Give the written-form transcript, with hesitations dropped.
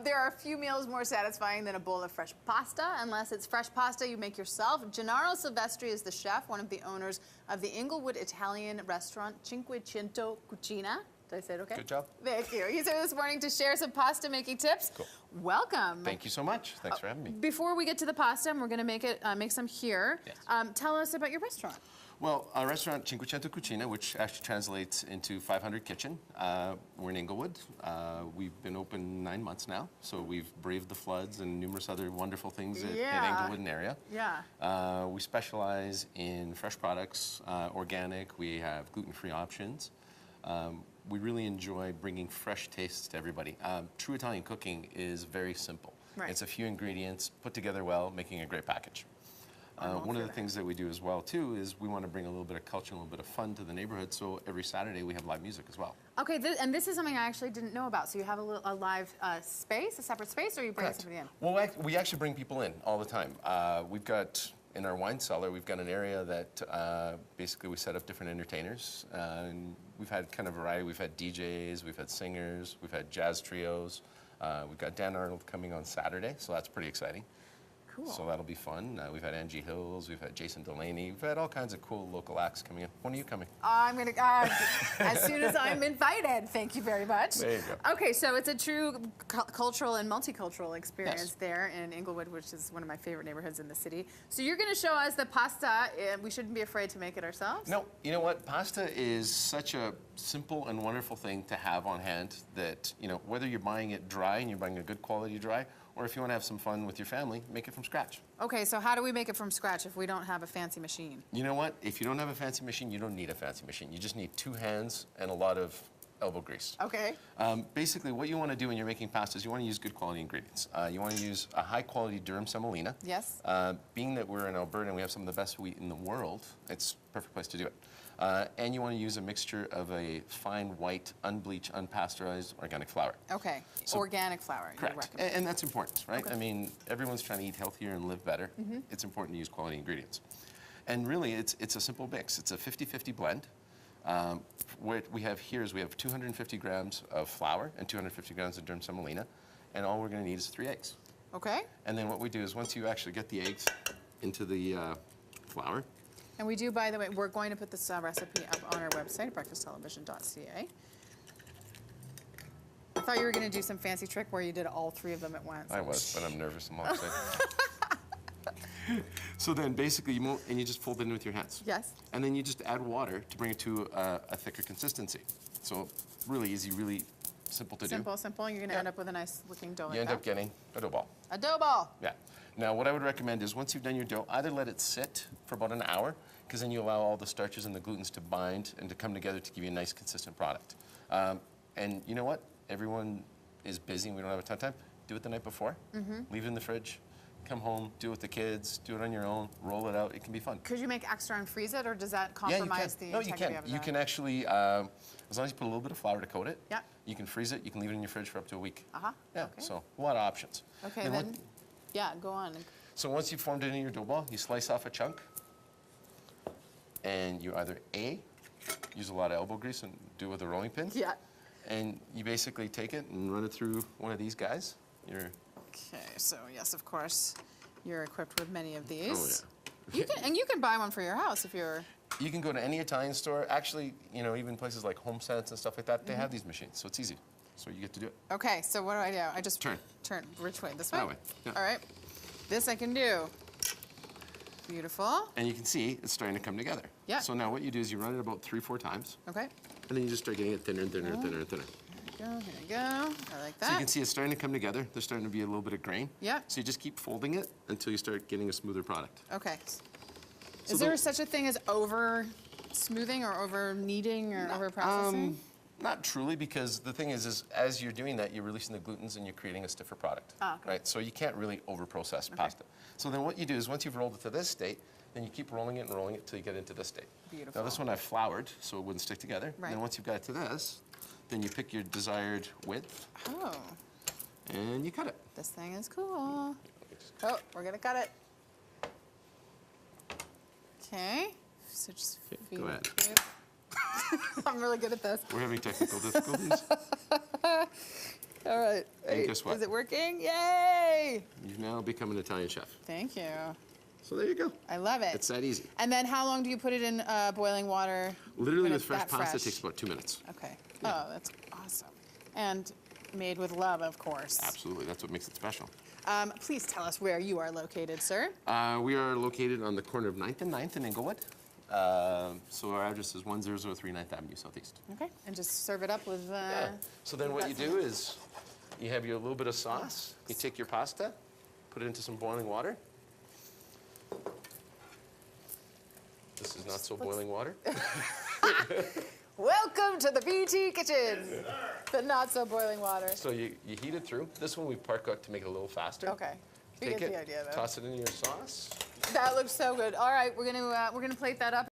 There are few meals more satisfying than a bowl of fresh pasta, unless it's fresh pasta you make yourself. Gennaro Silvestri is the chef, one of the owners of the Inglewood Italian restaurant Cinquecento Cucina. Did I say it okay? Good job. Thank you. He's here this morning to share some pasta making tips. Cool. Welcome. Thank you so much. Thanks for having me. Before we get to the pasta, and we're going to make some here. Yes. Tell us about your restaurant. Well, our restaurant, Cinquecento Cucina, which actually translates into 500 Kitchen. We're in Inglewood. We've been open 9 months now, so we've braved the floods and numerous other wonderful things in Inglewood and area. Yeah. We specialize in fresh products, organic. We have gluten-free options. We really enjoy bringing fresh tastes to everybody. True Italian cooking is very simple. Right. It's a few ingredients put together well, making a great package. One of the things that we do as well, too, is we want to bring a little bit of culture, a little bit of fun to the neighborhood, so every Saturday we have live music as well. Okay, and this is something I actually didn't know about. So you have a live space, a separate space, or you bring somebody in? Well, we actually bring people in all the time. We've got, in our wine cellar, we've got an area that basically we set up different entertainers. And we've had kind of variety. We've had DJs, we've had singers, we've had jazz trios. We've got Dan Arnold coming on Saturday, so that's pretty exciting. Cool. So that'll be fun. We've had Angie Hills, we've had Jason Delaney, we've had all kinds of cool local acts coming in. When are you coming? I'm gonna, as soon as I'm invited. Thank you very much. There you go. Okay, so it's a true cultural and multicultural experience there in Inglewood, which is one of my favorite neighborhoods in the city. So you're gonna show us the pasta. We shouldn't be afraid to make it ourselves? No, you know what? Pasta is such a simple and wonderful thing to have on hand that, you know, whether you're buying it dry and you're buying a good quality dry, or if you want to have some fun with your family, make it from scratch. Okay, so how do we make it from scratch if we don't have a fancy machine? You know what? If you don't have a fancy machine, you don't need a fancy machine. You just need 2 hands and a lot of elbow grease. Okay. Basically, what you want to do when you're making pasta is you want to use good quality ingredients. You want to use a high quality durum semolina. Yes. Being that we're in Alberta and we have some of the best wheat in the world, it's a perfect place to do it. And you want to use a mixture of a fine white, unbleached, unpasteurized organic flour. Okay, so, organic flour. Correct, and that's important, right? Okay. I mean, everyone's trying to eat healthier and live better. It's important to use quality ingredients. And really, it's a simple mix. It's a 50-50 blend. What we have here is we have 250 grams of flour and 250 grams of durum semolina, and all we're going to need is 3 eggs. Okay. And then what we do is once you actually get the eggs into the flour. And we do, by the way, we're going to put this recipe up on our website, breakfasttelevision.ca. I thought you were going to do some fancy trick where you did all 3 of them at once. I was, but I'm nervous. I'm all excited. So then basically you just fold it in with your hands. Yes. And then you just add water to bring it to a thicker consistency. So really easy, really simple to do. Simple. You're going to end up with a nice looking dough. You end up getting a dough ball. A dough ball. Yeah. Now what I would recommend is once you've done your dough, either let it sit for about an hour, because then you allow all the starches and the glutens to bind and to come together to give you a nice consistent product. And you know what? Everyone is busy and we don't have a ton of time. Do it the night before. Leave it in the fridge. Come home, do it with the kids, do it on your own, roll it out. It can be fun. Could you make extra and freeze it, or does that compromise the integrity of it? No, you can. You can actually, as long as you put a little bit of flour to coat it, you can freeze it. You can leave it in your fridge for up to a week. Yeah, okay. So a lot of options. Okay, then yeah, go on. So once you've formed it in your dough ball, you slice off a chunk, and you either use a lot of elbow grease and do it with a rolling pin. Yeah. And you basically take it and run it through one of these guys. Okay, so yes, of course, you're equipped with many of these. Oh, yeah. You can buy one for your house if you're... You can go to any Italian store. Actually, you know, even places like Home Sense and stuff like that, they have these machines, so it's easy. So you get to do it. Okay, so what do? I just turn. Which way? This way? That way. Yeah. All right. This I can do. Beautiful. And you can see it's starting to come together. Yeah. So now what you do is you run it about 3-4 times. Okay. And then you just start getting it thinner and thinner and thinner and thinner. Here we go. I like that. So you can see it's starting to come together. There's starting to be a little bit of grain. Yeah. So you just keep folding it until you start getting a smoother product. Okay. Is there such a thing as over smoothing or over kneading or over processing? Not truly, because the thing is as you're doing that, you're releasing the glutens and you're creating a stiffer product. Okay. Right? So you can't really over-process pasta. So then what you do is once you've rolled it to this state, then you keep rolling it and rolling it until you get into this state. Beautiful. Now this one I've floured, so it wouldn't stick together. Right. And then once you've got it to this, then you pick your desired width. Oh. And you cut it. This thing is cool. Oh, we're going to cut it. Okay. So just feed go ahead. I'm really good at this. We're having technical difficulties. All right. And guess what? Is it working? Yay! You've now become an Italian chef. Thank you. So there you go. I love it. It's that easy. And then how long do you put it in boiling water? Literally when with it's fresh that pasta, fresh? it takes about 2 minutes. Okay. Oh, that's awesome. And made with love, of course. Absolutely, that's what makes it special. Please tell us where you are located, sir. We are located on the corner of 9th and 9th in Inglewood. So our address is 1003 9th Avenue Southeast. Okay. And just serve it up with... Yeah. So then what you do is you have your little bit of sauce. You take your pasta, put it into some boiling water. This is not so boiling water. Welcome to the BT kitchen. The not so boiling water. So you heat it through. This one we part cook to make it a little faster. Okay. We Take get it, the idea, though. toss it into your sauce. That looks so good. All right, we're gonna plate that up.